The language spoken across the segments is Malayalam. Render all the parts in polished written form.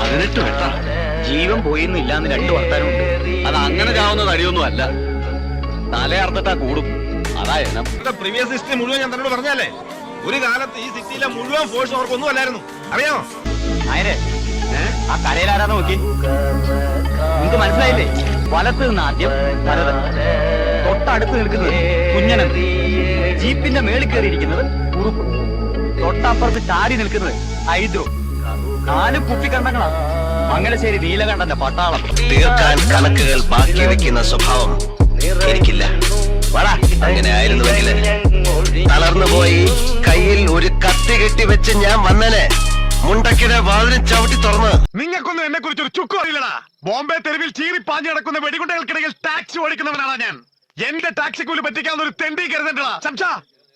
18 വെട്ട ജീവൻ പോയിന്നില്ലാന്ന് 2 വർത്താനുണ്ട്. അത് അങ്ങനെ ചാവുന്ന തടിയൊന്നും അല്ല, തലയർത്തിട്ടാ കൂടും. അതായത് പ്രീവിയസ് ഹിസ്റ്ററി മുഴുവൻ ഞാൻ തന്നോട് പറഞ്ഞാലേ, ഒരു കാലത്ത് ഈ സിറ്റിയിലെ മുഴുവൻ ഫോഴ്സ് അവർക്കൊന്നും അല്ലായിരുന്നു, അറിയാമോ? നായരെ, ആ കരയിലാരാന്ന് നോക്കി, നിങ്ങക്ക് മനസ്സിലായില്ലേ? വലത്ത് നിന്ന് ആദ്യം ഭരതൻ, തൊട്ടടുത്ത് നിൽക്കുന്നത് കുഞ്ഞനൻ, ജീപ്പിന്റെ മേളിൽ കയറിയിരിക്കുന്നത് കുറുപ്പ്, തൊട്ടപ്പുറത്ത് ചാടി നിൽക്കുന്നത് ഹൈദ്രു. 4 കുപ്പിക്കണ്ടങ്ങളാ മംഗലശ്ശേരി നീലകണ്ഠന്റെ പട്ടാളം. തീർക്കാൻ കണക്കുകൾ ബാക്കി വെക്കുന്ന സ്വഭാവം എനിക്കില്ല. അങ്ങനെ ആയിരുന്നുവെങ്കിൽ തളർന്നുപോയി കയ്യിൽ ഒരു കത്തി കെട്ടി വെച്ച് ഞാൻ വന്നനെ മുണ്ടക്കിടെ വാതിലും ചവിട്ടി തുറന്ന്. നിങ്ങൾക്കൊന്നും എന്നെ കുറിച്ച് ഒരു ചുക്കും അറിയില്ലടാ. ബോംബെ തെരുവിൽ ചീറി പാഞ്ഞു നടക്കുന്ന വെടികുണ്ടകൾക്കിടയിൽ ടാക്സി ഓടിക്കുന്നവനാണ് ഞാൻ. എന്റെ ടാക്സി കൂലി പറ്റിക്കാവുന്ന ഒരു തെണ്ടി കരുതണ്ടടാ സംസാ.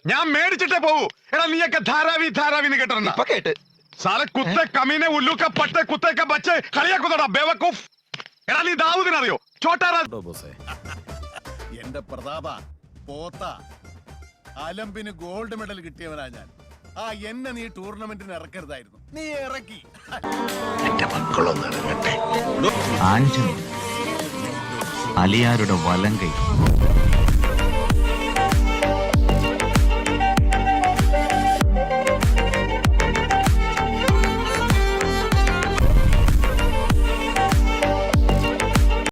ഞാൻ മേടിച്ചിട്ടേ പോകൂ. എടാ നീയൊക്കെ ധാരാവി ധാരാവിന്ന് കേട്ടിട്ടുണ്ടോ? കേട്ട് സാല കുത്തെ കമീനെ ഉല്ലൂക്ക പട്ടെ കുത്തേക്ക ബച്ച് കളിയാക്കുന്നടാ ബേവക്കൂഫ്. എടാ നീ ദാവൂദിനറിയോ? ചോട്ടാറാ എന്റെ പ്രതാപ പോത്ത അലമ്പിന് ഗോൾഡ് മെഡൽ കിട്ടിയവനാ ഞാൻ. എന്നെ നീ ടൂർണമെന്റിന് ഇറക്കരുതായിരുന്നു, നീ ഇറക്കി. എന്റെ മക്കളൊന്നും ഇറങ്ങട്ടെ. ആഞ്ജലി അലിയാരുടെ വലങ്കൈ